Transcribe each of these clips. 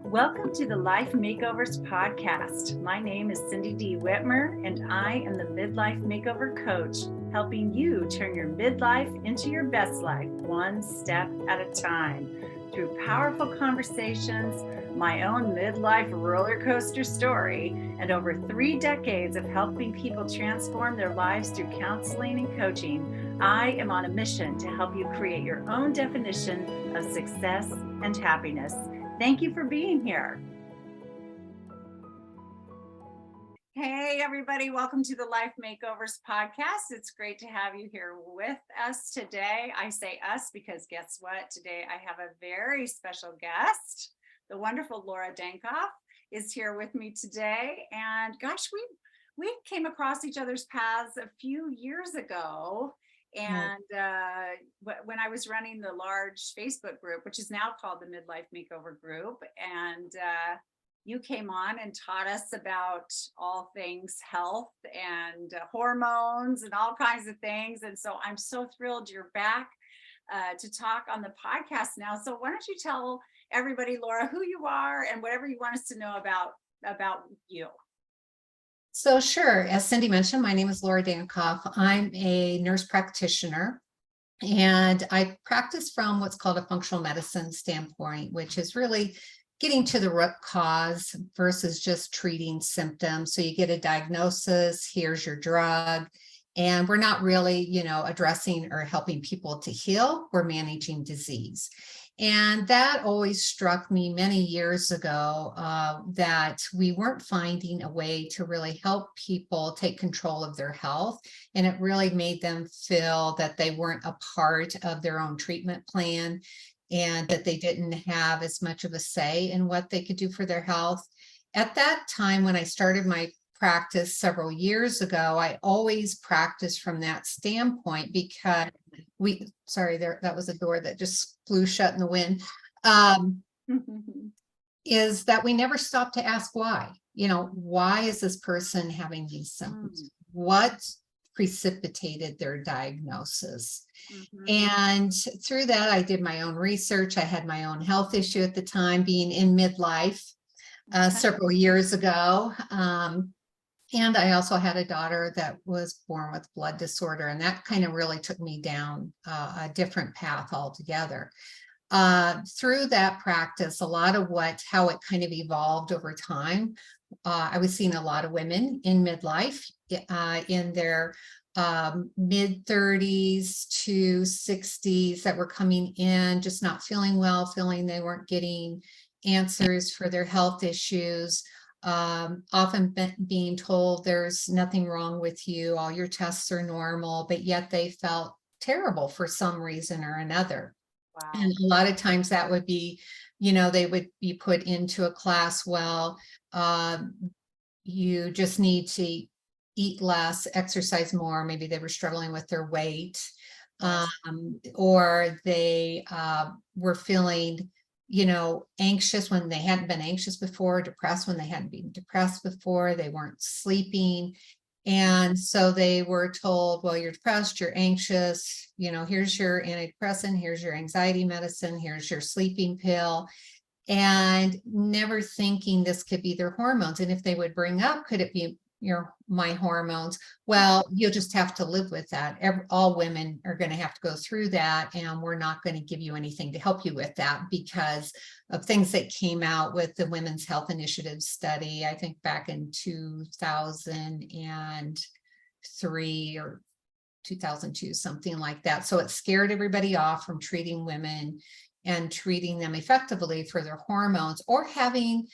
Welcome to the Life Makeovers podcast. My name is Cindy D. Whitmer, and I am the Midlife Makeover Coach, helping you turn your midlife into your best life, one step at a time. Through powerful conversations, my own midlife roller coaster story, and over 3 decades of helping people transform their lives through counseling and coaching, I am on a mission to help you create your own definition of success and happiness. Thank you for being here. Hey, everybody. Welcome to the Life Makeovers podcast. It's great to have you here with us today. I say us because guess what? Today I have a very special guest. The wonderful Laura Dankof is here with me today. And gosh, we came across each other's paths a few years ago. And when I was running the large Facebook group, which is now called the Midlife Makeover Group, and you came on and taught us about all things health and hormones and all kinds of things. And so I'm so thrilled you're back to talk on the podcast now. So why don't you tell everybody, Laura, who you are and whatever you want us to know about you. So sure, as Cindy mentioned, my name is Laura Dankof. I'm a nurse practitioner, and I practice from what's called a functional medicine standpoint, which is really getting to the root cause versus just treating symptoms. So you get a diagnosis, here's your drug, and we're not really, addressing or helping people to heal, we're managing disease. And that always struck me many years ago that we weren't finding a way to really help people take control of their health. And it really made them feel that they weren't a part of their own treatment plan and that they didn't have as much of a say in what they could do for their health. At that time, when I started my practice several years ago, I always practiced from that standpoint because that was a door that just flew shut in the wind, is that we never stopped to ask why. Why is this person having these symptoms? What precipitated their diagnosis? And through that, I did my own research. I had my own health issue at the time, being in midlife several years ago. And I also had a daughter that was born with blood disorder, and that kind of really took me down a different path altogether. Through that practice, a lot of how it kind of evolved over time, I was seeing a lot of women in midlife in their mid 30s to 60s that were coming in, just not feeling well, feeling they weren't getting answers for their health issues. Often being told there's nothing wrong with you, all your tests are normal, but yet they felt terrible for some reason or another. Wow. And a lot of times that would be, they would be put into a class, you just need to eat less, exercise more. Maybe they were struggling with their weight, or they were feeling anxious when they hadn't been anxious before, depressed when they hadn't been depressed before, they weren't sleeping. And so they were told, well, you're depressed, you're anxious, here's your antidepressant, here's your anxiety medicine, here's your sleeping pill, and never thinking this could be their hormones. And if they would bring up, could it be my hormones? Well, you'll just have to live with that. All women are going to have to go through that, and we're not going to give you anything to help you with that because of things that came out with the Women's Health Initiative study, I think back in 2003 or 2002, something like that. So it scared everybody off from treating women and treating them effectively for their hormones, or having,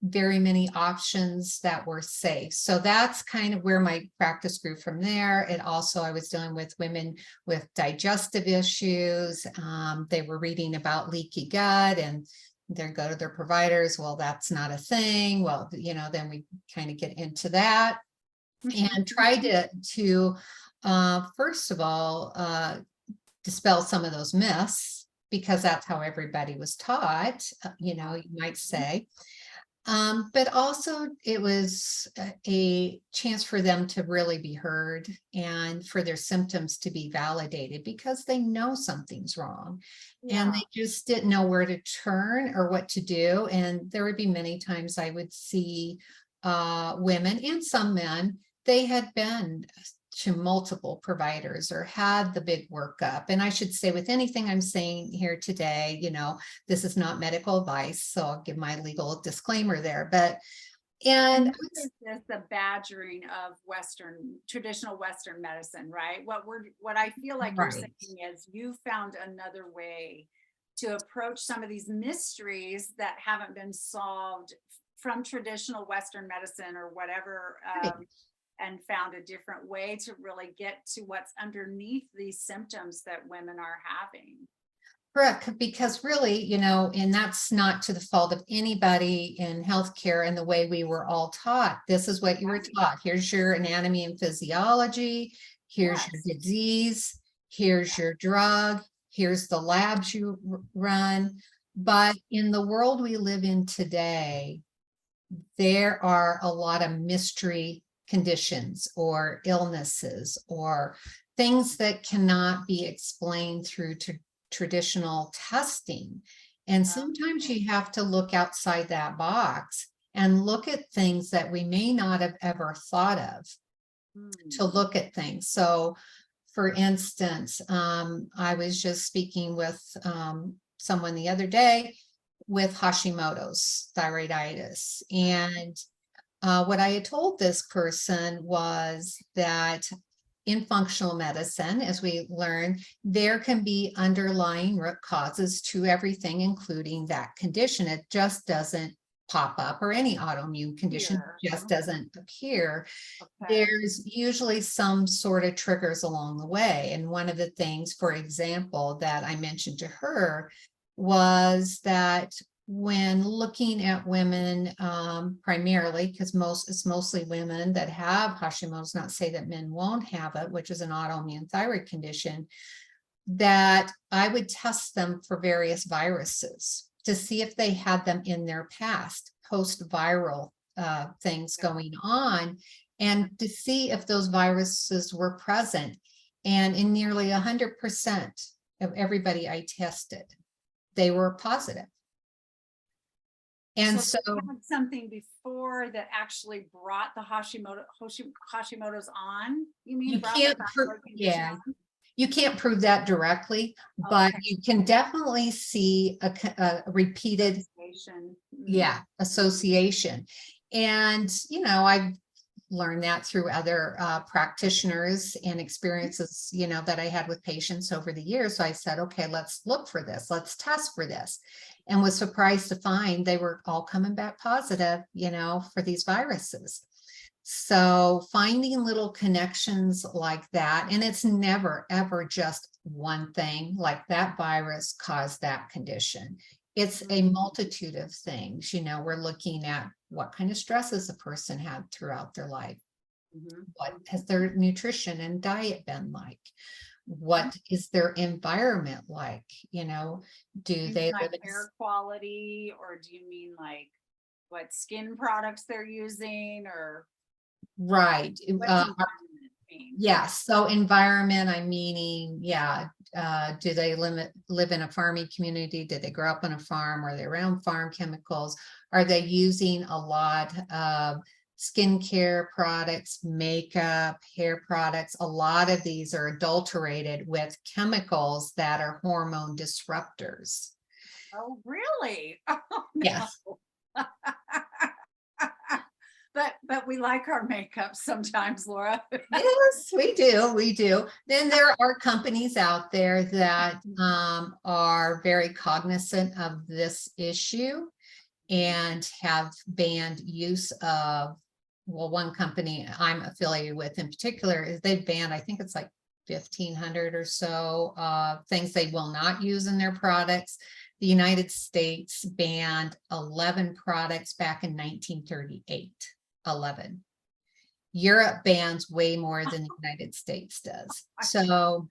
very many options that were safe. So that's kind of where my practice grew from there. It also, I was dealing with women with digestive issues. They were reading about leaky gut and they go to their providers. Well, that's not a thing. Well, then we kind of get into that and try to first of all, dispel some of those myths, because that's how everybody was taught, you might say. But also it was a chance for them to really be heard and for their symptoms to be validated because they know something's wrong and Yeah. they just didn't know where to turn or what to do. And there would be many times I would see women and some men, they had been to multiple providers or had the big workup. And I should say, with anything I'm saying here today, this is not medical advice, so I'll give my legal disclaimer there. But And and this is just the badgering of traditional Western medicine, right? What I feel like you're right, saying is you found another way to approach some of these mysteries that haven't been solved from traditional Western medicine or whatever, right. and found a different way to really get to what's underneath these symptoms that women are having. Correct, because really, and that's not to the fault of anybody in healthcare and the way we were all taught. This is what you were Right. taught. Here's your anatomy and physiology. Here's your Yes. disease. Here's your drug. Here's the labs you run. But in the world we live in today, there are a lot of mystery conditions or illnesses or things that cannot be explained through traditional testing. And sometimes Oh. you have to look outside that box and look at things that we may not have ever thought of to Hmm. look at things. So, for instance, I was just speaking with someone the other day with Hashimoto's thyroiditis. And what I had told this person was that in functional medicine, as we learn, there can be underlying root causes to everything, including that condition. It just doesn't pop up, or any autoimmune condition Here. just doesn't appear. Okay. There's usually some sort of triggers along the way. And one of the things, for example, that I mentioned to her was that when looking at women, primarily, because it's mostly women that have Hashimoto's, not say that men won't have it, which is an autoimmune thyroid condition, that I would test them for various viruses to see if they had them in their past, post-viral things going on, and to see if those viruses were present. And in nearly 100% of everybody I tested, they were positive. And So so they had something before that actually brought the Hashimoto's on, you mean you brought the can't prove, thyroid condition yeah, on? you can't prove that directly, but Okay. you can definitely see a repeated, Association. yeah, association. And, I've learned that through other practitioners and experiences, that I had with patients over the years. So I said, okay, let's look for this, let's test for this. And was surprised to find they were all coming back positive, for these viruses. So finding little connections like that, and it's never, ever just one thing, like that virus caused that condition. It's a multitude of things. We're looking at what kind of stresses a person had throughout their life. Mhm. What has their nutrition and diet been like? What is their environment like? Do You mean they like live in, air quality, or do you mean like what skin products they're using, or right? what's environment mean? Yeah, so environment, I'm meaning, yeah, do they live in a farming community? Did they grow up on a farm? Are they around farm chemicals? Are they using a lot of skincare products, makeup, hair products? A lot of these are adulterated with chemicals that are hormone disruptors. Oh, really? Oh, Yes. no. But we like our makeup sometimes, Laura. Yes, we do. We do. Then there are companies out there that are very cognizant of this issue and have banned use of, well, one company I'm affiliated with in particular is they've banned, I think it's like 1,500 or so things they will not use in their products. The United States banned 11 products back in 1938. 11. Europe bans way more than the United States does. So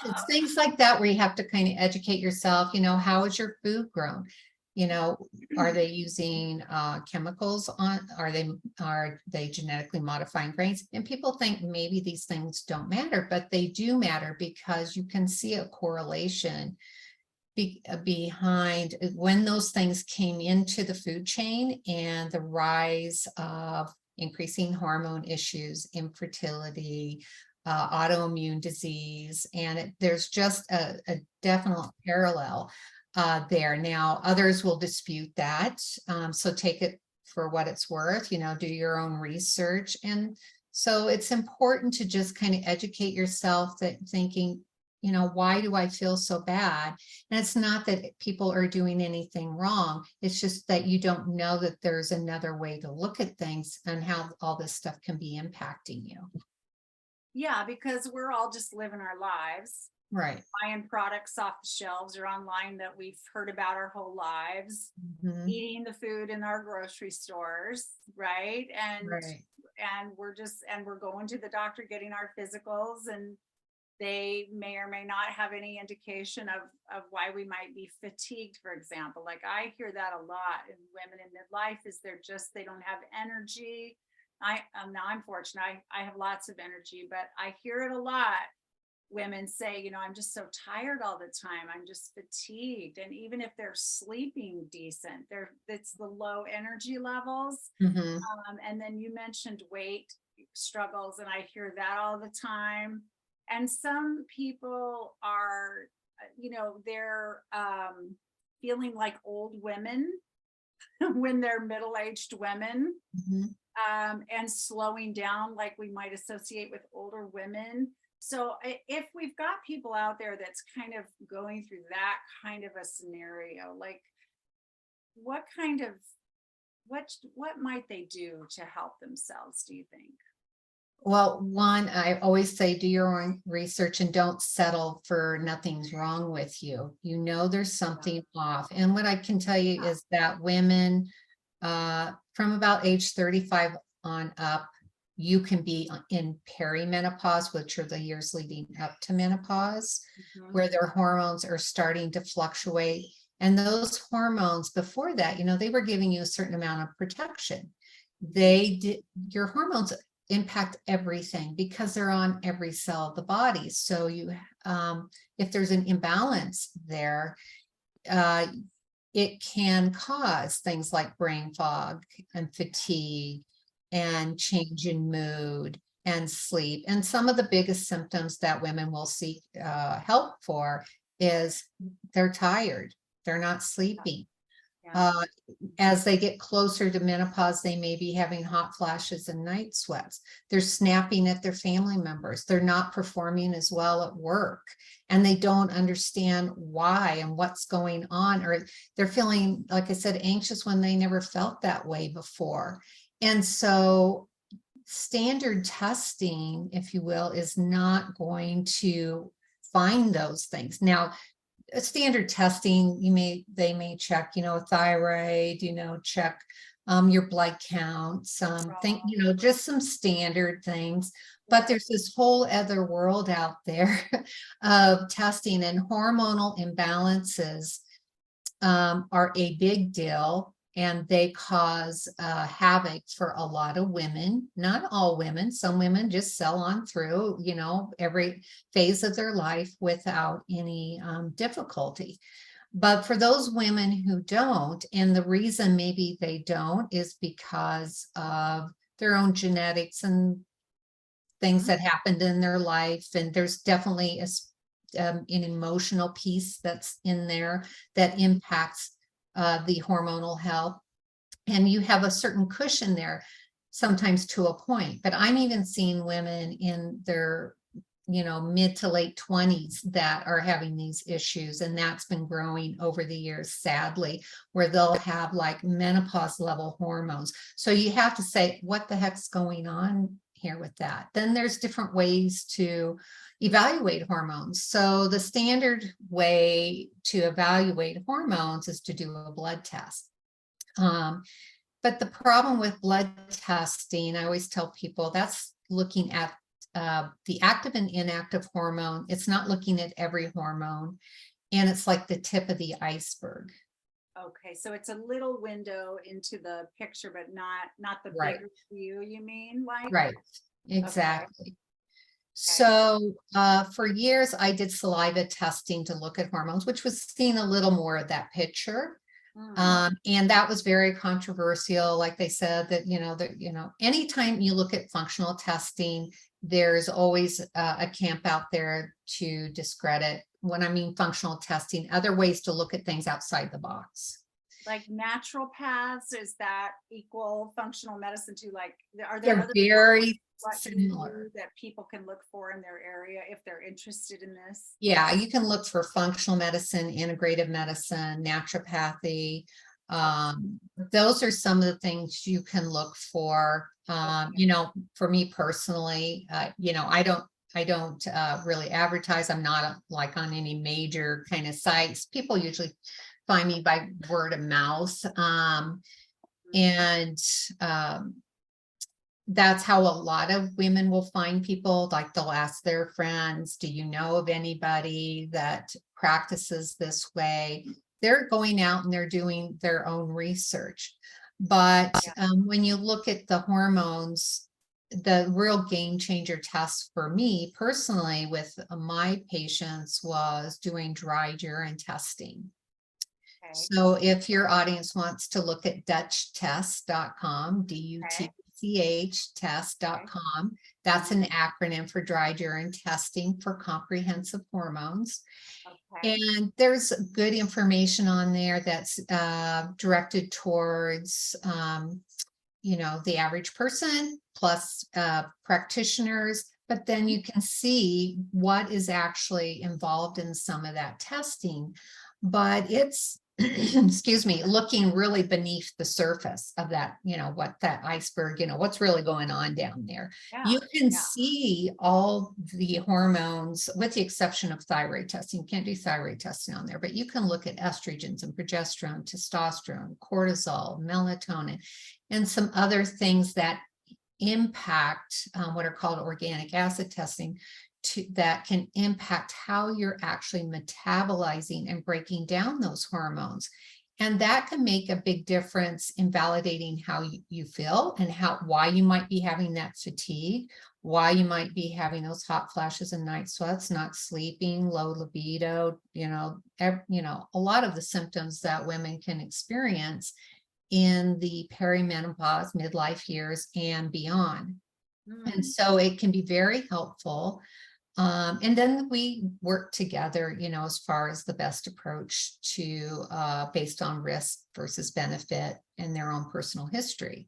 it's Uh, things like that where you have to kind of educate yourself, how is your food grown? You know, are they using chemicals on, are they genetically modifying grains? And people think maybe these things don't matter, but they do matter, because you can see a correlation behind when those things came into the food chain, and the rise of increasing hormone issues, infertility, autoimmune disease, and there's just a definite parallel there. Now, others will dispute that, so take it for what it's worth, do your own research. And so it's important to just kind of educate yourself, that thinking, why do I feel so bad? And it's not that people are doing anything wrong. It's just that you don't know that there's another way to look at things and how all this stuff can be impacting you. Yeah, because we're all just living our lives, Right. buying products off the shelves or online that we've heard about our whole lives, Mhm. eating the food in our grocery stores, right? Right. And we're going to the doctor getting our physicals, and they may or may not have any indication of why we might be fatigued, for example. Like, I hear that a lot in women in midlife, is they don't have energy. Now I'm fortunate, I have lots of energy, but I hear it a lot. Women say, I'm just so tired all the time, I'm just fatigued. And even if they're sleeping decent, it's the low energy levels. Mhm. And then you mentioned weight struggles, and I hear that all the time. And some people are, they're feeling like old women when they're middle-aged women, Mhm. and slowing down like we might associate with older women. So if we've got people out there that's kind of going through that kind of a scenario, like, what kind of what might they do to help themselves, do you think? Well, one, I always say, do your own research and don't settle for nothing's wrong with you. There's something off. And what I can tell you is that women from about age 35 on up, you can be in perimenopause, which are the years leading up to menopause, Mhm. where their hormones are starting to fluctuate. And those hormones before that, they were giving you a certain amount of protection. Your hormones impact everything because they're on every cell of the body. So if there's an imbalance there, it can cause things like brain fog and fatigue and change in mood and sleep. And some of the biggest symptoms that women will seek help for is they're tired, they're not sleeping. Yeah. As they get closer to menopause, they may be having hot flashes and night sweats. They're snapping at their family members. They're not performing as well at work, and they don't understand why and what's going on, or they're feeling, like I said, anxious when they never felt that way before. And so standard testing, if you will, is not going to find those things. Now, standard testing, they may check, thyroid, check your blood count, just some standard things. But there's this whole other world out there of testing, and hormonal imbalances are a big deal, and they cause havoc for a lot of women. Not all women. Some women just sail on through, every phase of their life without any difficulty. But for those women who don't, and the reason maybe they don't is because of their own genetics and things that happened in their life. And there's definitely an emotional piece that's in there that impacts the hormonal health. And you have a certain cushion there, sometimes to a point. But I'm even seeing women in their mid to late 20s that are having these issues, and that's been growing over the years, sadly, where they'll have like menopause level hormones. So you have to say, what the heck's going on here with that? Then there's different ways to evaluate hormones. So the standard way to evaluate hormones is to do a blood test. But the problem with blood testing, I always tell people, that's looking at the active and inactive hormone. It's not looking at every hormone, and it's like the tip of the iceberg. Okay, so it's a little window into the picture, but not the Right, bigger view, you mean, like? right, Okay, exactly. okay. So for years, I did saliva testing to look at hormones, which was seeing a little more of that picture. Mm, And that was very controversial. Like they said that anytime you look at functional testing, there's always a camp out there to discredit. When I mean functional testing, other ways to look at things outside the box. like naturopaths, is that equal functional medicine too? Like, are there They're other very what you do similar. that people can look for in their area if they're interested in this? Yeah, you can look for functional medicine, integrative medicine, naturopathy. Those are some of the things you can look for. For me personally, I don't really advertise. I'm not like on any major kind of sites. People usually find me by word of mouth. And um, that's how a lot of women will find people. Like they'll ask their friends, do you know of anybody that practices this way? They're going out and they're doing their own research. But Yeah. when you look at the hormones, the real game changer test for me personally with my patients was doing dry urine testing. Okay. So if your audience wants to look at dutchtest.com, Okay. DUTCH test.com, that's an acronym for dry urine testing for comprehensive hormones. Okay. And there's good information on there that's directed towards, the average person plus practitioners. But then you can see what is actually involved in some of that testing. But it's, excuse me, looking really beneath the surface of that, what that iceberg, what's really going on down there. Yeah. You can Yeah. see all the hormones with the exception of thyroid testing. You can't do thyroid testing on there, but you can look at estrogens and progesterone, testosterone, cortisol, melatonin, and some other things that impact what are called organic acid testing that can impact how you're actually metabolizing and breaking down those hormones. And that can make a big difference in validating how you feel and why you might be having that fatigue, why you might be having those hot flashes and night sweats, not sleeping, low libido, a lot of the symptoms that women can experience in the perimenopause, midlife years, and beyond. And Mm. so it can be very helpful. And then we work together, as far as the best approach to based on risk versus benefit and their own personal history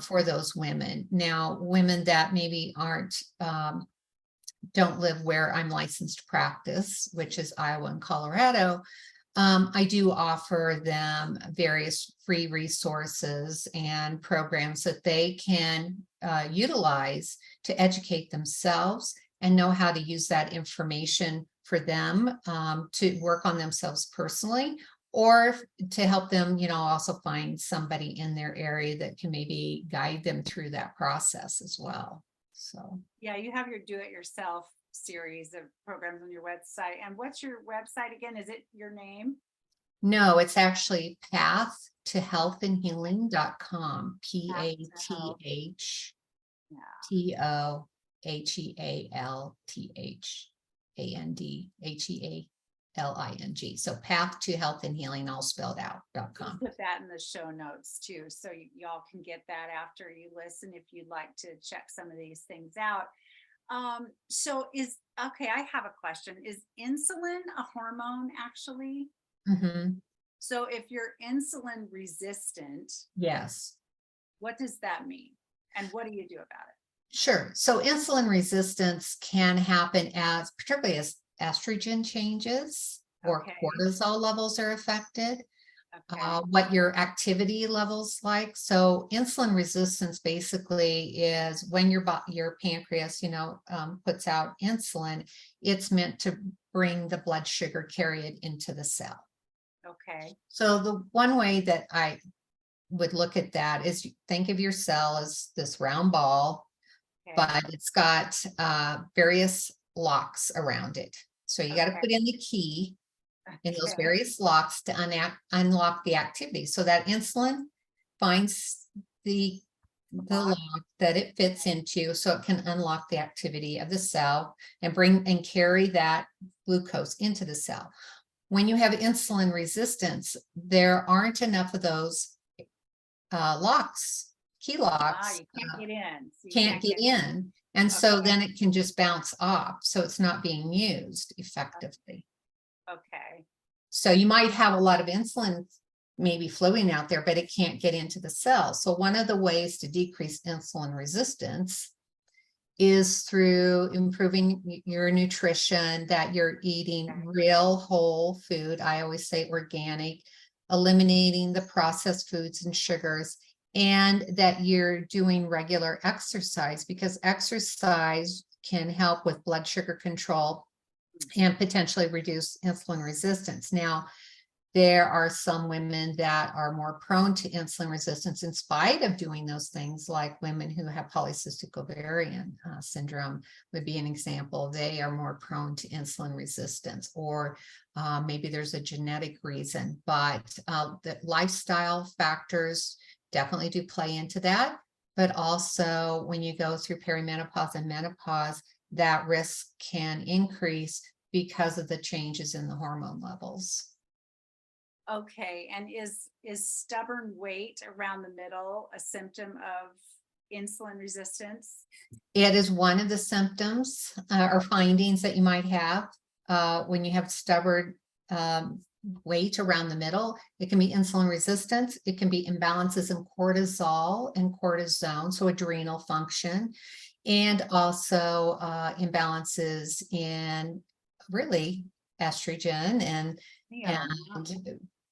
for those women. Now, women that maybe don't live where I'm licensed to practice, which is Iowa and Colorado, I do offer them various free resources and programs that they can utilize to educate themselves and know how to use that information for them to work on themselves personally, or to help them, also find somebody in their area that can maybe guide them through that process as well. So, Yeah, you have your do-it-yourself series of programs on your website. And what's your website again? Is it your name? no, it's actually pathtohealthandhealing.com, Path to Health. Yeah. PATHTOHEALTHANDHEALING. So path to health and healing, all spelled We'll out.com. put that in the show notes too, so y'all can get that after you listen if you'd like to check some of these things out. So okay, I have a question. Is insulin a hormone actually? Mhm. So if you're insulin resistant, Yes. what does that mean? And what do you do about it? Sure. So insulin resistance can happen particularly as estrogen changes or Okay. cortisol levels are affected. Okay. What your activity levels like. So insulin resistance basically is when your pancreas, puts out insulin, it's meant to bring the blood sugar, carry it into the cell. Okay. So the one way that I would look at that is think of your cell as this round ball, Okay. but it's got various locks around it. So you got to Okay. put in the key in those Okay. various locks to unlock the activity. So that insulin finds the Lock. lock that it fits into, so it can unlock the activity of the cell and bring and carry that glucose into the cell. When you have insulin resistance, there aren't enough of those locks, key locks, You can't get in. So you can't get in. And so Okay. then it can just bounce off. So it's not being used effectively. Okay. So you might have a lot of insulin maybe flowing out there, but it can't get into the cell. So one of the ways to decrease insulin resistance is through improving your nutrition, that you're eating real whole food. I always say organic, eliminating the processed foods and sugars, and that you're doing regular exercise, because exercise can help with blood sugar control and potentially reduce insulin resistance. Now, there are some women that are more prone to insulin resistance in spite of doing those things, like women who have polycystic ovarian syndrome would be an example. They are more prone to insulin resistance, or maybe there's a genetic reason, but the lifestyle factors definitely do play into that. But also when you go through perimenopause and menopause, that risk can increase because of the changes in the hormone levels. Okay. And is stubborn weight around the middle a symptom of insulin resistance? It is one of the symptoms or findings that you might have when you have stubborn weight around the middle. It can be insulin resistance. It can be imbalances in cortisol and cortisone, so adrenal function, and also imbalances in really estrogen and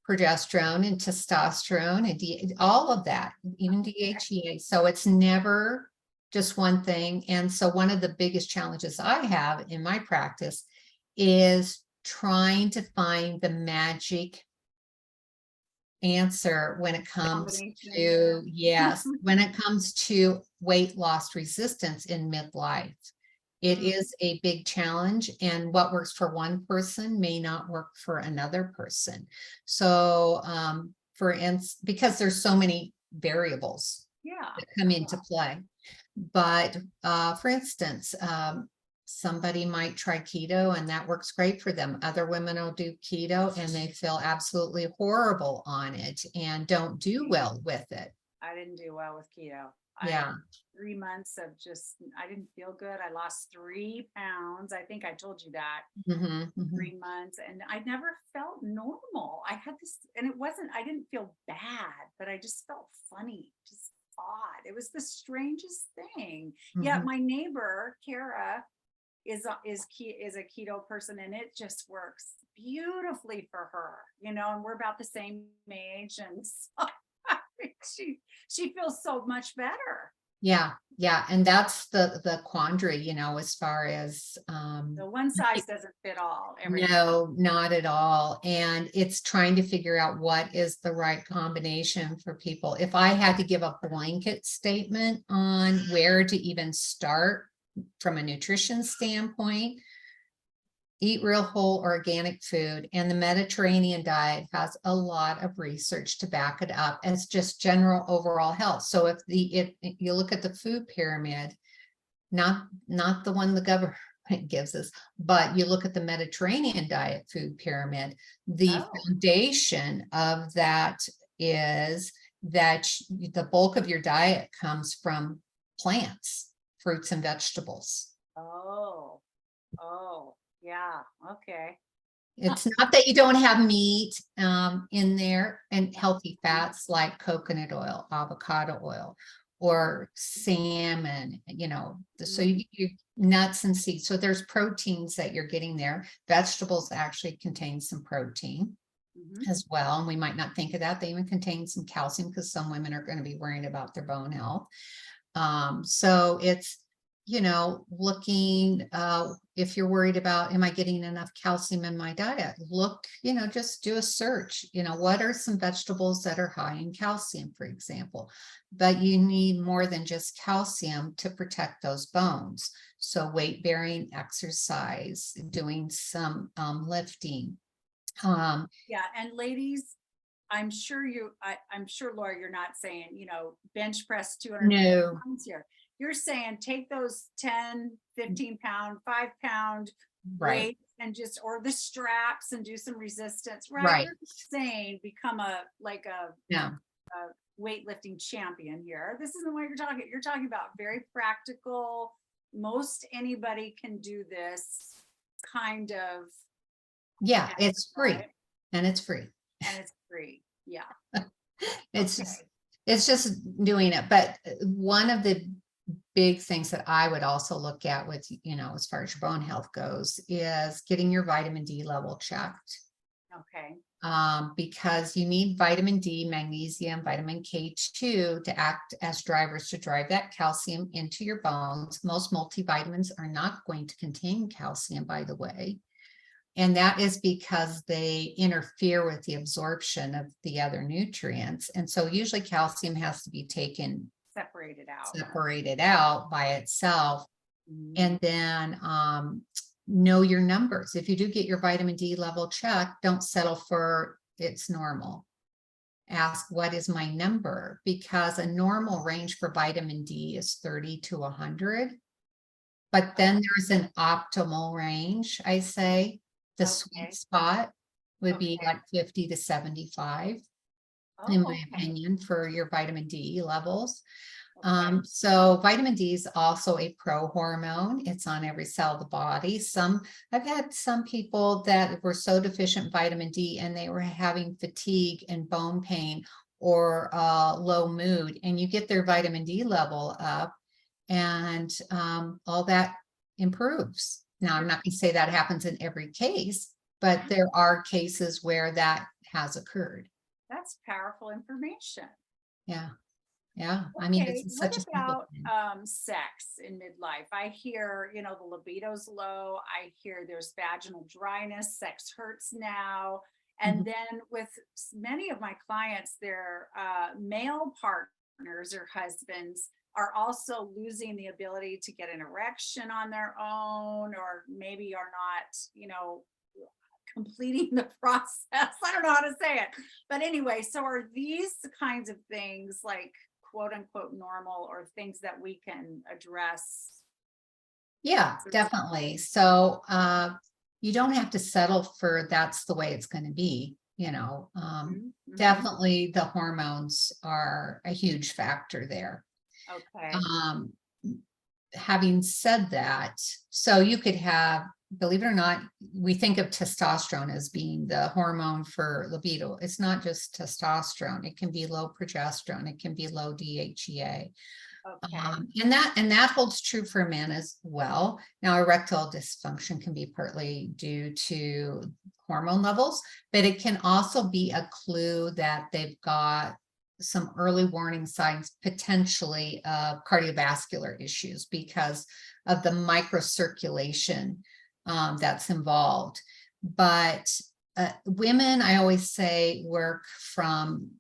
progesterone and testosterone and all of that, even DHEA. So it's never just one thing. And so one of the biggest challenges I have in my practice is trying to find the magic answer when it comes to, yes, when it comes to weight loss resistance in midlife. It is a big challenge, and what works for one person may not work for another person. So for instance, because there's so many variables that come into play. But for instance, somebody might try keto and that works great for them. Other women will do keto and they feel absolutely horrible on it and don't do well with it. I didn't do well with keto. Yeah. 3 months of I didn't feel good. I lost 3 pounds. I think I told you that. 3 months, and I never felt normal. I had this, and I didn't feel bad, but I just felt funny, just odd. It was the strangest thing. Yet my neighbor, Kara, is a keto person, and it just works beautifully for her, and we're about the same age. And so she feels so much better. Yeah. And that's the quandary, as far as the one size doesn't fit all. No, not at all. And it's trying to figure out what is the right combination for people. If I had to give a blanket statement on where to even start from a nutrition standpoint, eat real whole organic food, and the Mediterranean diet has a lot of research to back it up as just general overall health. So if you look at the food pyramid, not the one the government gives us, but you look at the Mediterranean diet food pyramid, the foundation of that is that the bulk of your diet comes from plants, fruits and vegetables. Yeah. Okay. It's not that you don't have meat in there and healthy fats like coconut oil, avocado oil, or salmon, so you get your nuts and seeds. So there's proteins that you're getting there. Vegetables actually contain some protein as well. And we might not think of that. They even contain some calcium because some women are going to be worrying about their bone health. So it's, looking, if you're worried about, am I getting enough calcium in my diet? Look, just do a search, what are some vegetables that are high in calcium, for example, but you need more than just calcium to protect those bones. So weight bearing exercise, doing some lifting, Yeah, and ladies, I'm sure I'm sure, Laura, you're not saying, bench press 250 No, pounds here. You're saying take those 10, 15 pound, 5 pound right, weights and or the straps and do some resistance, right? right. We're saying become Yeah, a weightlifting champion here. This isn't what you're talking. You're talking about very practical. Most anybody can do this kind of, yeah, it's free, right? and it's free. And it's free. Yeah. It's Okay. just, it's just doing it. But one of the big things that I would also look at with, as far as your bone health goes, is getting your vitamin D level checked. Okay. Because you need vitamin D, magnesium, vitamin K2 to act as drivers to drive that calcium into your bones. Most multivitamins are not going to contain calcium, by the way. And that is because they interfere with the absorption of the other nutrients. And so usually calcium has to be taken separated out by itself. Mhm. And then know your numbers. If you do get your vitamin D level checked, don't settle for it's normal. Ask, what is my number? Because a normal range for vitamin D is 30 to 100. But then there's an optimal range, I say. The sweet Okay. spot would be Okay. like 50 to 75, in Oh, my okay. opinion, for your vitamin D levels. Okay. So vitamin D is also a pro-hormone. It's on every cell of the body. I've had some people that were so deficient in vitamin D and they were having fatigue and bone pain or low mood, and you get their vitamin D level up and all that improves. Now, I'm not going to say that happens in every case, but there are cases where that has occurred. That's powerful information. Yeah. Yeah. I mean, Okay. it's What such a simple about thing. sex in midlife? I hear, the libido's low. I hear there's vaginal dryness, sex hurts now. And Mhm. then with many of my clients, their male partners or husbands are also losing the ability to get an erection on their own, or maybe are not, completing the process. I don't know how to say it. But anyway, so are these the kinds of things like quote unquote normal, or things that we can address? Yeah, definitely. So you don't have to settle for that's the way it's going to be, Mhm, mhm. definitely the hormones are a huge factor there. Okay. Um, Having said that, so you could have, believe it or not, we think of testosterone as being the hormone for libido. It's not just testosterone. It can be low progesterone. It can be low DHEA. Okay. And that holds true for men as well. Now, erectile dysfunction can be partly due to hormone levels, but it can also be a clue that they've got some early warning signs, potentially of cardiovascular issues because of the microcirculation that's involved. But women, I always say, work from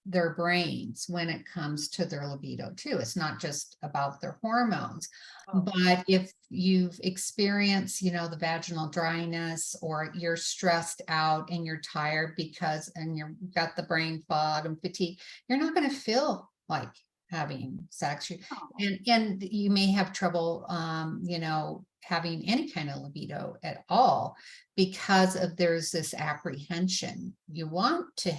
their brains when it comes to their libido too. It's not just about their hormones. Oh, But if you've experienced, the vaginal dryness, or you're stressed out and you're tired and you've got the brain fog and fatigue, you're not going to feel like having sex. oh, And you may have trouble, having any kind of libido at all because of there's this apprehension. You want to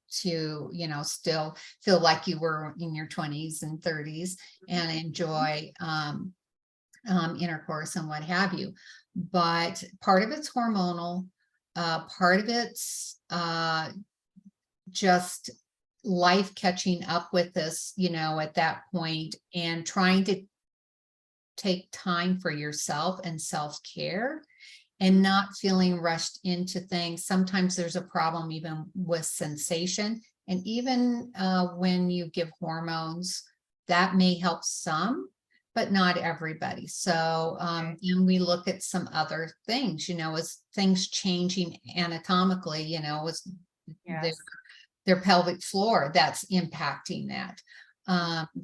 still feel like you were in your 20s and 30s and enjoy intercourse and what have you. But part of it's hormonal, part of it's just life catching up with us, at that point, and trying to take time for yourself and self-care and not feeling rushed into things. Sometimes there's a problem even with sensation. And even when you give hormones, that may help some, but not everybody. So and we look at some other things, as things changing anatomically, as their, yes. their pelvic floor, that's impacting that.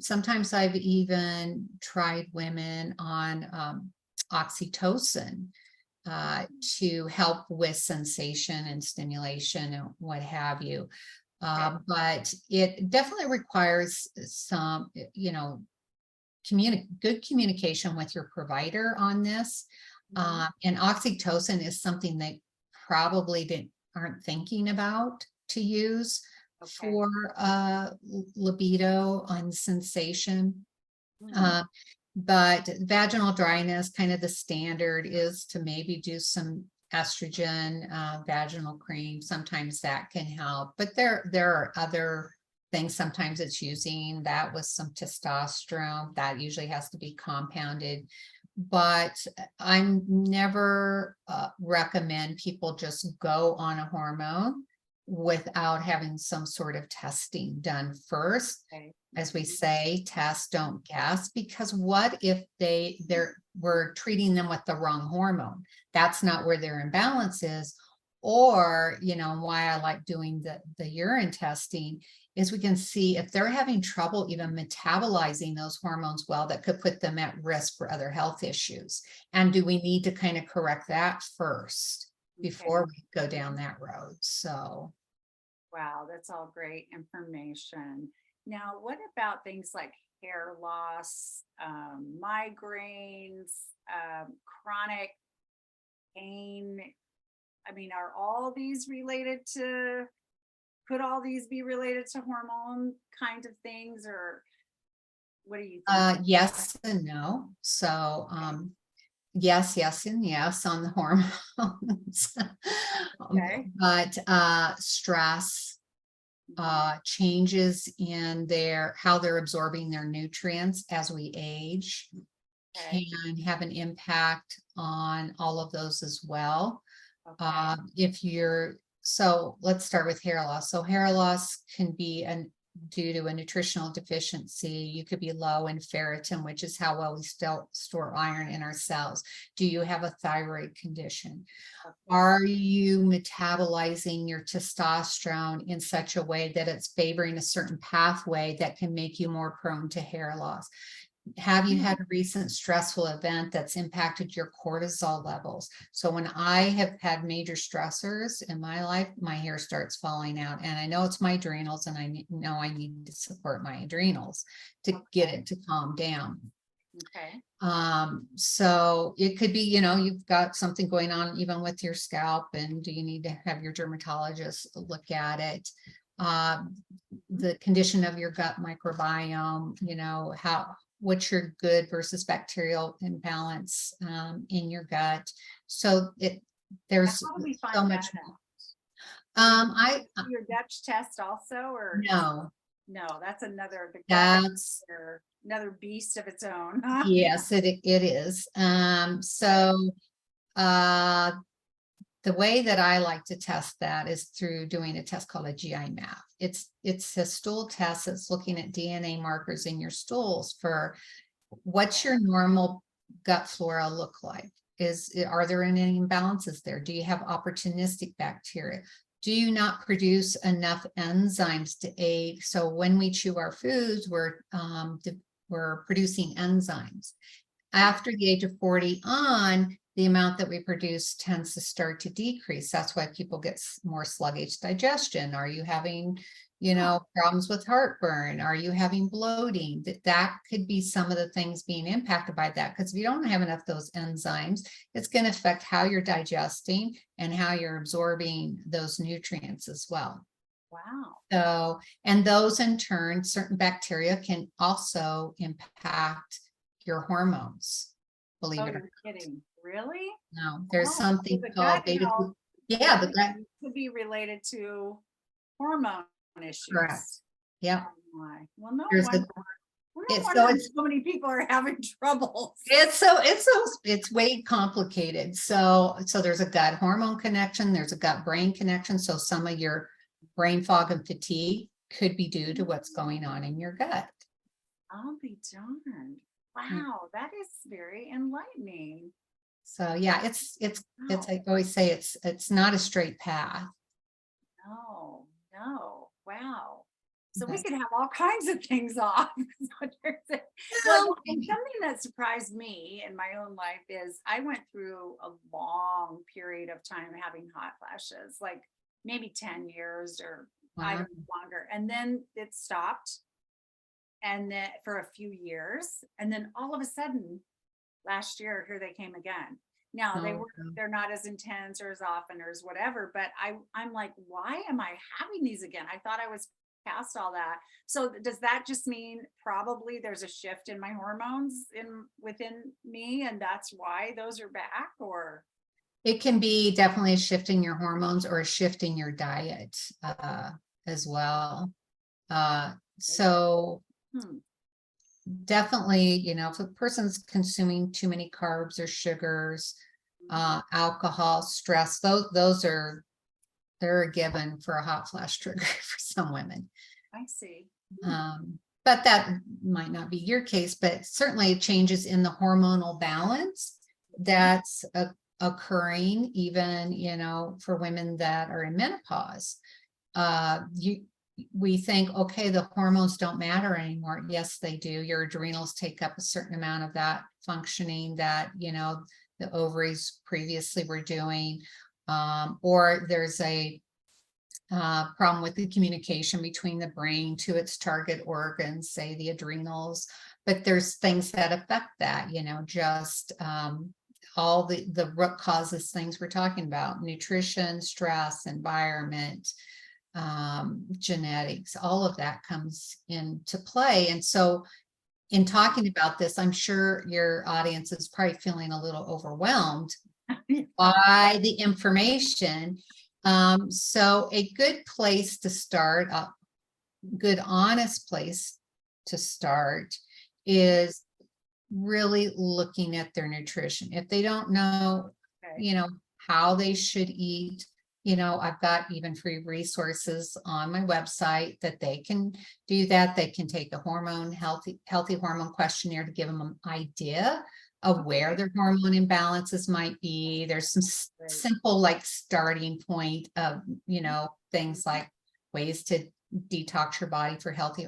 Sometimes I've even tried women on oxytocin to help with sensation and stimulation and what have you. But it definitely requires some, good communication with your provider on this. And oxytocin is something they probably aren't thinking about to use for libido on sensation. But vaginal dryness, kind of the standard is to maybe do some estrogen, vaginal cream. Sometimes that can help, but there are other things. Sometimes it's using that with some testosterone that usually has to be compounded. But I'm never recommend people just go on a hormone without having some sort of testing done first. As we say, test, don't guess, because what if we're treating them with the wrong hormone? That's not where their imbalance is. Or, why I like doing the urine testing is we can see if they're having trouble even metabolizing those hormones well, that could put them at risk for other health issues. And do we need to kind of correct that first before we go down that road? So. Wow, that's all great information. Now, what about things like hair loss, migraines, chronic pain? I mean, could all these be related to hormone kind of things, or what do you think? Yes and no. So, yes, and yes on the hormones. But stress, changes in how they're absorbing their nutrients as we age can have an impact on all of those as well. So let's start with hair loss. So hair loss can be due to a nutritional deficiency. You could be low in ferritin, which is how well we store iron in our cells. Do you have a thyroid condition? Are you metabolizing your testosterone in such a way that it's favoring a certain pathway that can make you more prone to hair loss? Have you had a recent stressful event that's impacted your cortisol levels? So when I have had major stressors in my life, my hair starts falling out, and I know it's my adrenals, and I know I need to support my adrenals to get it to calm down. So it could be, you've got something going on even with your scalp, and do you need to have your dermatologist look at it? The condition of your gut microbiome, what's your good versus bacterial imbalance in your gut. So there's so much more. Your Dutch test also, or no, that's another beast of its own. Yes, it is. So the way that I like to test that is through doing a test called a GI map. It's a stool test that's looking at DNA markers in your stools for what's your normal gut flora look like. Are there any imbalances there? Do you have opportunistic bacteria? Do you not produce enough enzymes to aid? So when we chew our foods, we're producing enzymes. After the age of 40 on, the amount that we produce tends to start to decrease. That's why people get more sluggish digestion. Are you having, problems with heartburn? Are you having bloating? That could be some of the things being impacted by that. Because if you don't have enough of those enzymes, it's going to affect how you're digesting and how you're absorbing those nutrients as well. Wow. So, and those in turn, certain bacteria can also impact your hormones. Believe it or not. Kidding. Really? No, there's something called beta. The gut could be related to hormone issues. Correct. Yeah. Well, no wonder so many people are having trouble. It's way complicated. So there's a gut hormone connection. There's a gut brain connection. So some of your brain fog and fatigue could be due to what's going on in your gut. I'll be darned. Wow, that is very enlightening. So yeah, it's I always say it's not a straight path. No. Wow. So we Yes. could have all kinds of things off. Well, Well, and something that surprised me in my own life is I went through a long period of time having hot flashes, like maybe 10 years or I wow. don't know, longer. And then it stopped and then for a few years. And then all of a sudden, last year, here they came again. Now Oh, they're not as intense or as often or as whatever, but I'm like, why am I having these again? I thought I was past all that. So does that just mean probably there's a shift in my hormones in within me and that's why those are back or it can be definitely shifting your hormones or shifting your diet as well. So hmm, definitely, if a person's consuming too many carbs or sugars, alcohol, stress, they're a given for a hot flash trigger for some women. I see. But that might not be your case, but certainly changes in the hormonal balance that's occurring even, for women that are in menopause. We think, okay, the hormones don't matter anymore. Yes, they do. Your adrenals take up a certain amount of that functioning that, the ovaries previously were doing. Or there's a problem with the communication between the brain to its target organs, say the adrenals. But there's things that affect that, just all the root causes things we're talking about: nutrition, stress, environment, genetics, all of that comes into play. And so in talking about this, I'm sure your audience is probably feeling a little overwhelmed by the information. So a good place to start, a good honest place to start is really looking at their nutrition. If they don't know, Okay. how they should eat, I've got even free resources on my website that they can do that. They can take a healthy hormone questionnaire to give them an idea of where their hormone imbalances might be. There's some Right. simple like starting point of, things like ways to detox your body for healthy,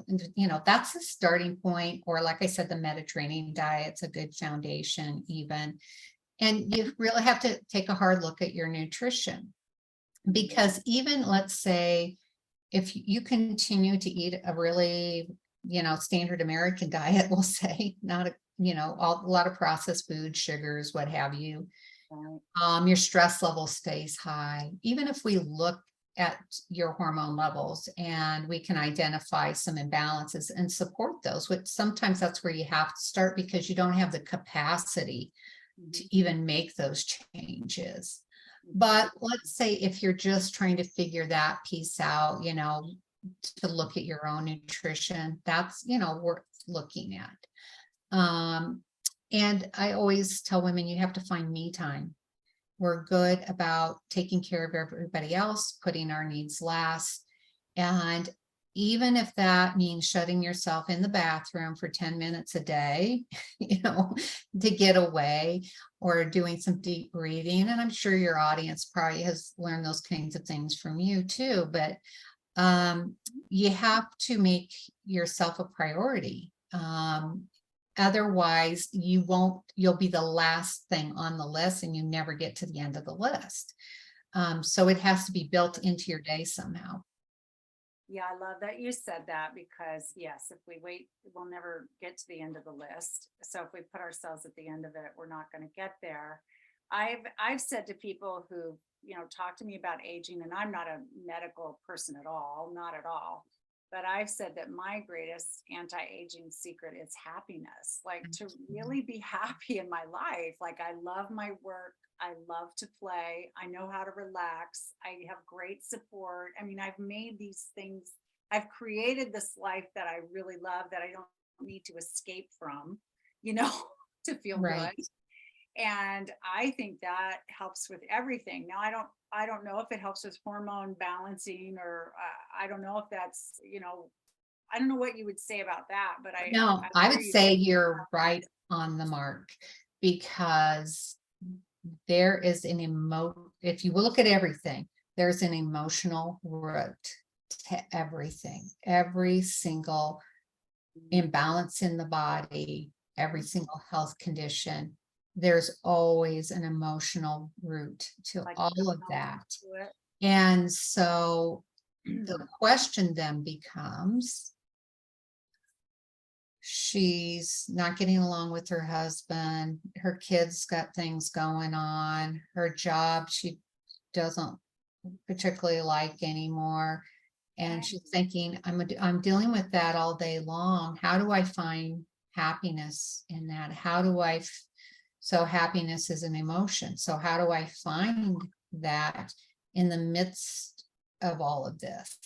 that's a starting point. Or like I said, the Mediterranean diet's a good foundation even. And you really have to take a hard look at your nutrition, because even let's say if you continue to eat a really, standard American diet, we'll say, not a lot of processed food, sugars, what have you, Right. your stress level stays high. Even if we look at your hormone levels and we can identify some imbalances and support those, which sometimes that's where you have to start because you don't have the capacity to even make those changes. But let's say if you're just trying to figure that piece out, to look at your own nutrition, that's, worth looking at. And I always tell women you have to find me time. We're good about taking care of everybody else, putting our needs last. And even if that means shutting yourself in the bathroom for 10 minutes a day, to get away, or doing some deep breathing. And I'm sure your audience probably has learned those kinds of things from you too, but you have to make yourself a priority. Otherwise you'll be the last thing on the list and you never get to the end of the list. So it has to be built into your day somehow. Yeah, I love that you said that because yes, if we wait, we'll never get to the end of the list. So if we put ourselves at the end of it, we're not going to get there. I've said to people who, talk to me about aging, and I'm not a medical person at all, not at all. But I've said that my greatest anti-aging secret is happiness, like to really be happy in my life. Like I love my work. I love to play. I know how to relax. I have great support. I mean, I've made these things, I've created this life that I really love that I don't need to escape from, you know, to feel Right. good. And I think that helps with everything. Now, I don't know if it helps with hormone balancing or I don't know if that's, I don't know what you would say about that, but No, I I hear would you. say you're right on the mark, because there is if you look at everything, there's an emotional root to everything, every single imbalance in the body, every single health condition. There's always an emotional root to Like all of that. to it. And so the question then becomes, she's not getting along with her husband, her kids got things going on, her job she doesn't particularly like anymore. And she's thinking, I'm dealing with that all day long. How do I find happiness in that? So happiness is an emotion. So how do I find that in the midst of all of this?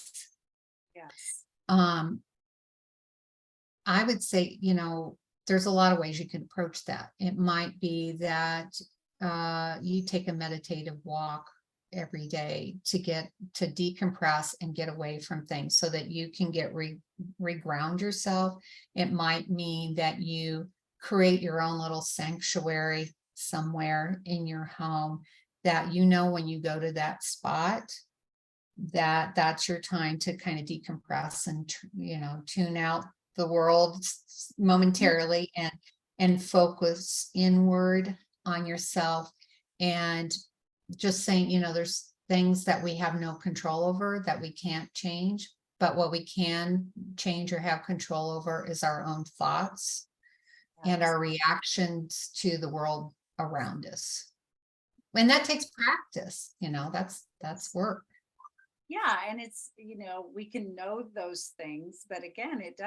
Yes. I would say, there's a lot of ways you can approach that. It might be that you take a meditative walk every day to decompress and get away from things so that you can get reground yourself. It might mean that you create your own little sanctuary somewhere in your home that, when you go to that spot, that's your time to kind of decompress and, tune out the world momentarily and focus inward on yourself. And just saying, there's things that we have no control over that we can't change, but what we can change or have control over is our own thoughts and our reactions to the world around us. And that takes practice, that's work. Yeah, and it's, we can know those things, but again, it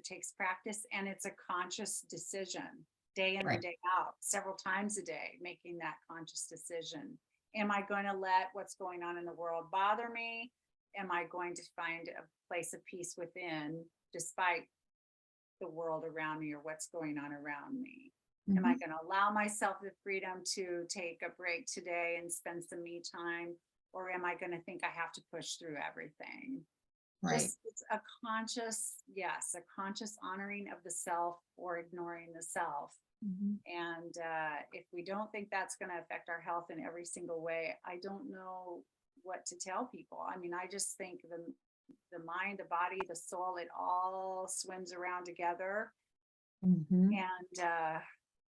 takes practice, and it's a conscious decision day in and day out, several times a day, making that conscious decision. Am I going to let what's going on in the world bother me? Am I going to find a place of peace within, despite the world around me or what's going on around me? Am I going to allow myself the freedom to take a break today and spend some me time? Or am I going to think I have to push through everything? Right. It's a conscious honoring of the self or ignoring the self. And if we don't think that's going to affect our health in every single way, I don't know what to tell people. I mean, I just think the mind, the body, the soul, it all swims around together. And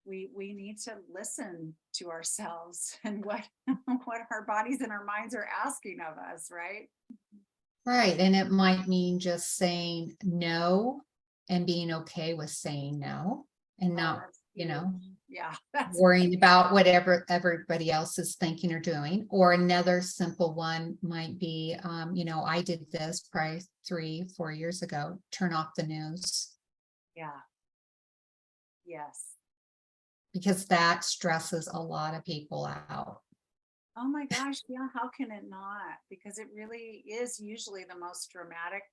we need to listen to ourselves and what our bodies and our minds are asking of us, right? Right. And it might mean just saying no and being okay with saying no and not, worrying about whatever everybody else is thinking or doing. Or another simple one might be, I did this probably 3-4 years ago, turn off the news. Yeah. Yes. Because that stresses a lot of people out. Oh my gosh, yeah, how can it not? Because it really is usually the most traumatic,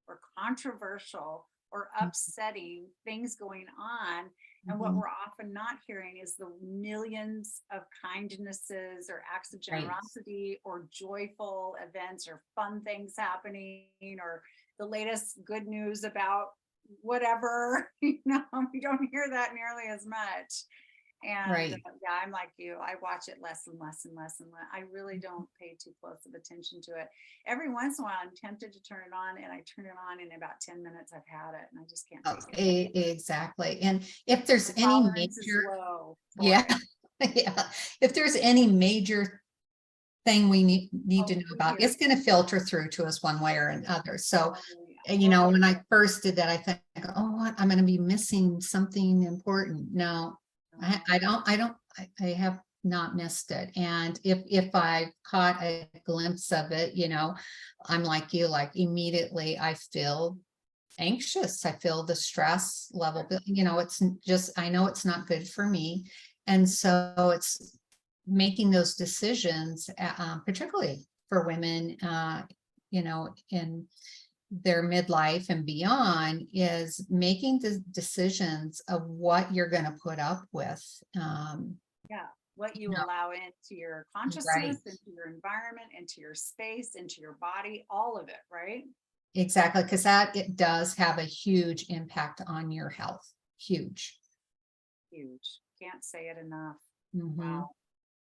or controversial or upsetting things going on. And what we're often not hearing is the millions of kindnesses or acts of generosity or joyful events or fun things happening, or the latest good news about whatever. We don't hear that nearly as much. And yeah, I'm like you. I watch it less and less and less and less. I really don't pay too close of attention to it. Every once in a while, I'm tempted to turn it on, and I turn it on, and in about 10 minutes, I've had it, and I just can't take it. Exactly. And if there's The any tolerance is major, low yeah, if there's any major thing we need to know about, it's going to filter through to us one way or another. So, when I first did that, I think, oh, what, I'm going to be missing something important. No, I have not missed it. And if I caught a glimpse of it, I'm like you, like immediately I feel anxious. I feel the stress level, it's just, I know it's not good for me. And so it's making those decisions, particularly for women, in their midlife and beyond, is making the decisions of what you're going to put up with. What you allow into your consciousness, into your environment, into your space, into your body, all of it, right? Exactly, because it does have a huge impact on your health. Huge. Can't say it enough. Wow.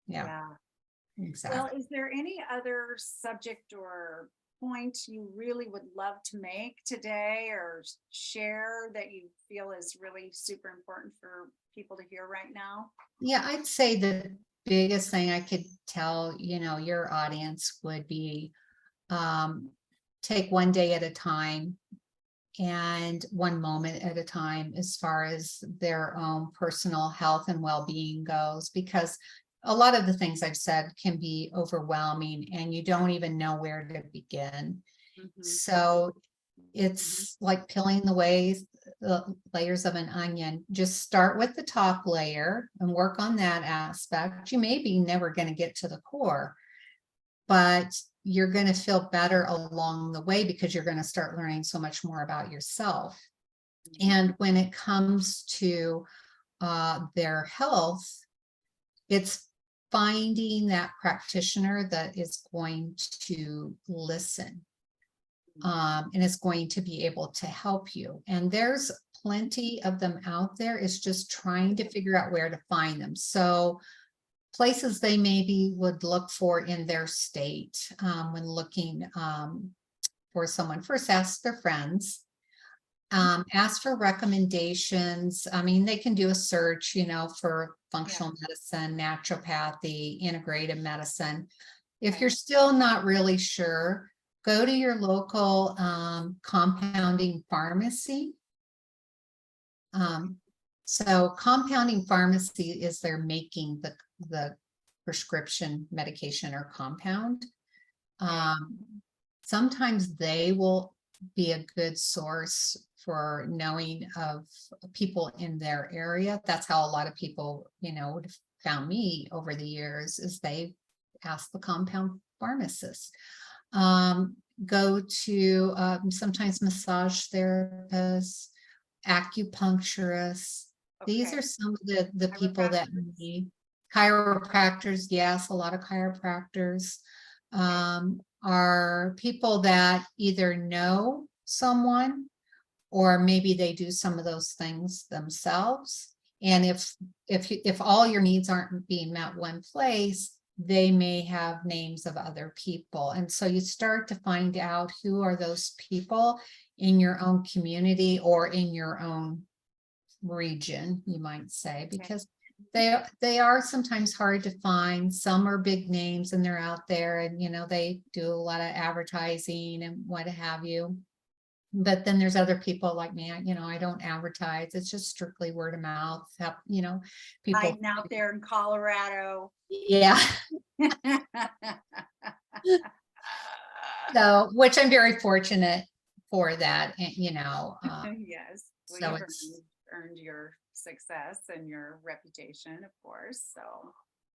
Yeah. Yeah. Exactly. Well, is there any other subject or point you really would love to make today or share that you feel is really super important for people to hear right now? Yeah, I'd say the biggest thing I could tell, your audience would be, um, take one day at a time and one moment at a time as far as their own personal health and well-being goes, because a lot of the things I've said can be overwhelming and you don't even know where to begin. Mhm. So Mhm. it's like peeling the layers of an onion. Just start with the top layer and work on that aspect. You may be never going to get to the core, but you're going to feel better along the way because you're going to start learning so much more about yourself. And when it comes to their health, it's finding that practitioner that is going to listen, and is going to be able to help you. And there's plenty of them out there. It's just trying to figure out where to find them. So places they maybe would look for in their state, when looking for someone, first ask their friends, ask for recommendations. I mean, they can do a search, for Yeah. functional medicine, naturopathy, integrative medicine. If Okay. you're still not really sure, go to your local compounding pharmacy. So compounding pharmacy is they're making the prescription medication or compound. Sometimes they will be a good source for knowing of people in their area. That's how a lot of people, would have found me over the years, is they ask the compound pharmacist. Go to sometimes massage therapists, acupuncturists. These Okay. are some of the people that Chiropractors. need. Chiropractors, yes, a lot of chiropractors Okay. are people that either know someone or maybe they do some of those things themselves. And if all your needs aren't being met one place, they may have names of other people. And so you start to find out who are those people in your own community or in your own region, you might say, Okay. because they are sometimes hard to find. Some are big names and they're out there, and they do a lot of advertising and what have you. But then there's other people like me, I don't advertise. It's just strictly word of mouth. People, Hiding out there in Colorado. yeah. So, which I'm very fortunate for that, and Yes. Well, so you've it's, earned your success and your reputation, of course. So,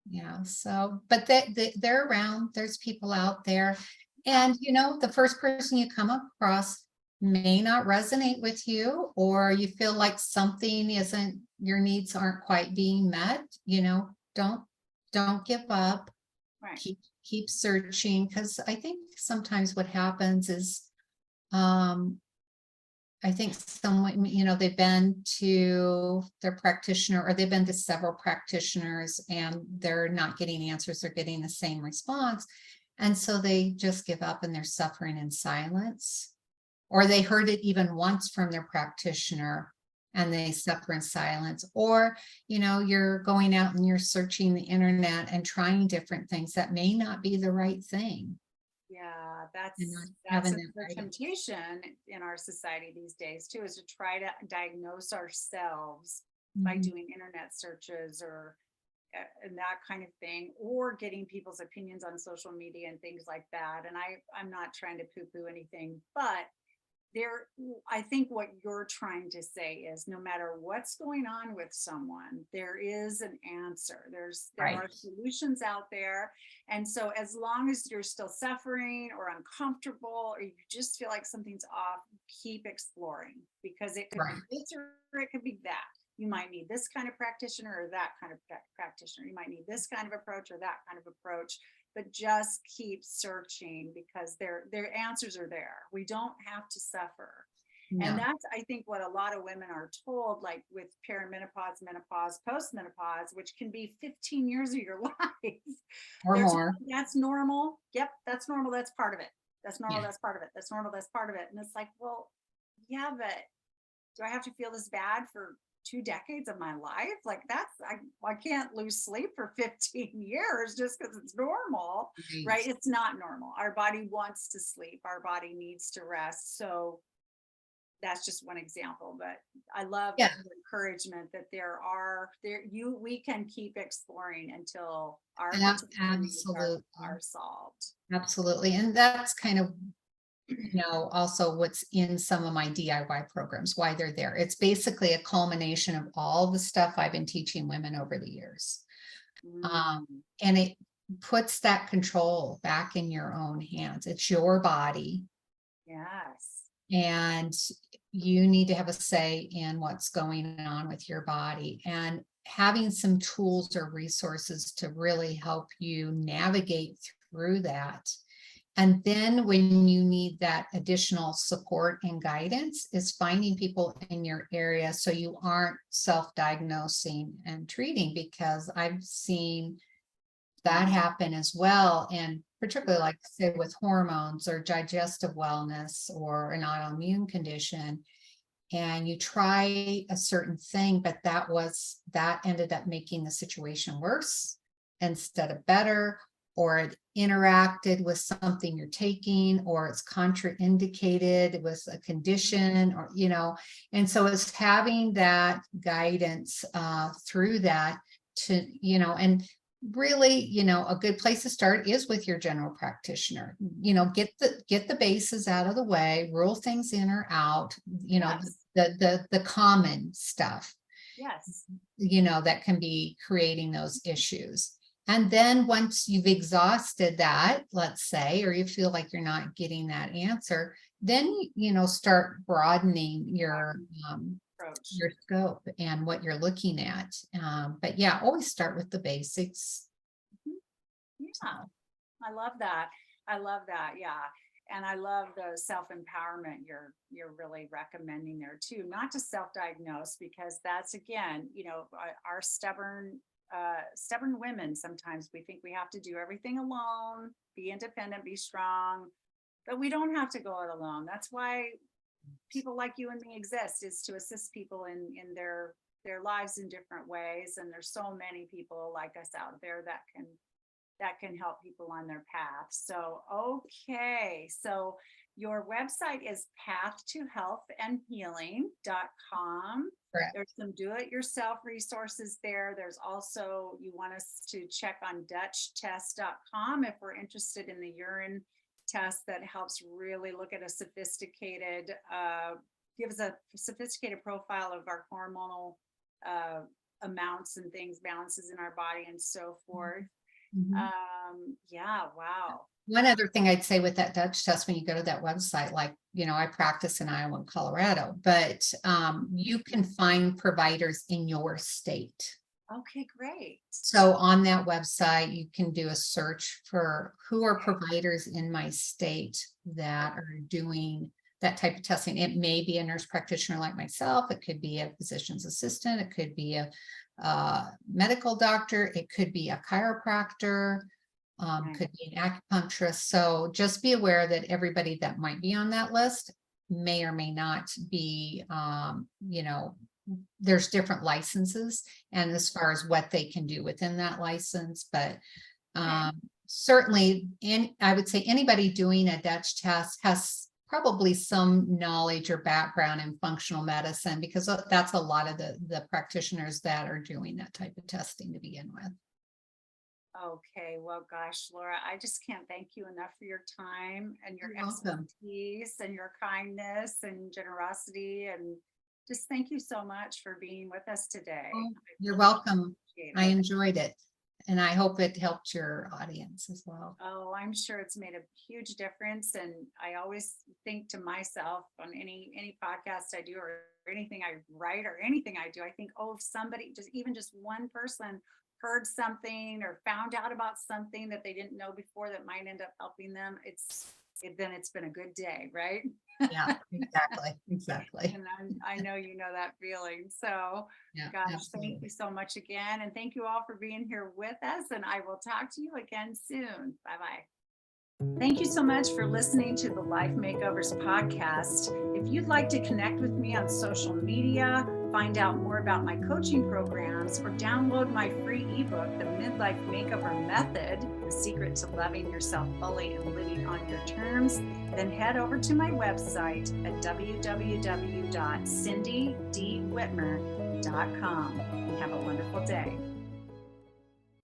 yeah. So, but they're around. There's people out there, and the first person you come across may not resonate with you, or you feel like something isn't, your needs aren't quite being met. Don't give up. right. Keep searching, because I think sometimes what happens is, um, I think someone, they've been to their practitioner or they've been to several practitioners and they're not getting answers, they're getting the same response. And so they just give up and they're suffering in silence. Or they heard it even once from their practitioner and they suffer in silence. Or, you're going out and you're searching the internet and trying different things that may not be the right thing. Yeah, And not that's having a that the right. temptation in our society these days too, is to try to diagnose ourselves by Mhm. doing internet searches or and that kind of thing, or getting people's opinions on social media and things like that. And I'm not trying to poo-poo anything, but there, I think what you're trying to say is no matter what's going on with someone, there is an answer. There Right. are solutions out there. And so as long as you're still suffering or uncomfortable or you just feel like something's off, keep exploring, because it could Right. be this or it could be that. You might need this kind of practitioner or that kind of practitioner. You might need this kind of approach or that kind of approach, but just keep searching, because their answers are there. We don't have to suffer. And No. that's, I think, what a lot of women are told, like with perimenopause, menopause, postmenopause, which can be 15 years of your life. Or They're told more. that's normal. Yep, that's normal. That's part of it. That's normal. Yeah. That's part of it. That's normal. That's part of it. And it's like, well, yeah, but do I have to feel this bad for 2 decades of my life? Like I can't lose sleep for 15 years just because it's normal, right? Right. It's not normal. Our body wants to sleep. Our body needs to rest. So that's just one example, but I love Yeah. the encouragement that we can keep exploring until our particular needs Absolutely. are solved. Absolutely. And that's kind of, also what's in some of my DIY programs, why they're there. It's basically a culmination of all the stuff I've been teaching women over the years. Mm, And it puts that control back in your own hands. It's your body, yes. and you need to have a say in what's going on with your body, and having some tools or resources to really help you navigate through that. And then when you need that additional support and guidance, is finding people in your area so you aren't self-diagnosing and treating, because I've seen that happen as well. And particularly, like say with hormones or digestive wellness or an autoimmune condition, and you try a certain thing, but that ended up making the situation worse instead of better, or it interacted with something you're taking, or it's contraindicated with a condition, or and so it's having that guidance through that to, and really, a good place to start is with your general practitioner. Get the bases out of the way, rule things in or out, Yes. the common stuff, Yes. that can be creating those issues. And then once you've exhausted that, let's say, or you feel like you're not getting that answer, then, start broadening Approach. your scope and what you're looking at. But yeah, always start with the basics. Mhm. Yeah. I love that. I love that. Yeah. And I love the self-empowerment you're really recommending there too, not to self-diagnose, because that's again, our stubborn women, sometimes we think we have to do everything alone, be independent, be strong, but we don't have to go it alone. That's why people like you and me exist, is to assist people in their lives in different ways. And there's so many people like us out there that can help people on their path. So, okay. So your website is pathtohealthandhealing.com. Correct. There's some do-it-yourself resources there. There's also, you want us to check on dutchtest.com if we're interested in the urine test that helps really look at a gives a sophisticated profile of our hormonal amounts and things, balances in our body and so forth. Mhm. Yeah, wow. One other thing I'd say with that Dutch test, when you go to that website, like, I practice in Iowa and Colorado, but you can find providers in your state. Okay, great. So on that website, you can do a search for who are Okay. providers in my state that are doing that type of testing. It may be a nurse practitioner like myself. It could be a physician's assistant. It could be a medical doctor. It could be a chiropractor. Right. Could be an acupuncturist. So just be aware that everybody that might be on that list may or may not be, there's different licenses and as far as what they can do within that license, but Okay. certainly I would say anybody doing a Dutch test has probably some knowledge or background in functional medicine, because that's a lot of the practitioners that are doing that type of testing to begin with. Okay. Well, gosh, Laura, I just can't thank you enough for your time and your You're welcome. expertise and your kindness and generosity. And just thank you so much for being with us today. Oh, I you're really welcome. appreciate I it. enjoyed it. And I hope it helped your audience as well. Oh, I'm sure it's made a huge difference. And I always think to myself on any podcast I do, or anything I write, or anything I do, I think, oh, if somebody, just one person heard something or found out about something that they didn't know before that might end up helping them, then it's been a good day, right? Yeah, exactly. Exactly. And I know you know that feeling. So, Yeah, gosh, thank you absolutely. so much again. And thank you all for being here with us. And I will talk to you again soon. Bye bye. Thank you so much for listening to the Life Makeovers podcast. If you'd like to connect with me on social media, find out more about my coaching programs, or download my free ebook, The Midlife Makeover Method, The Secret to Loving Yourself Fully and Living on Your Terms, then head over to my website at www.cindydwhitmer.com and have a wonderful day.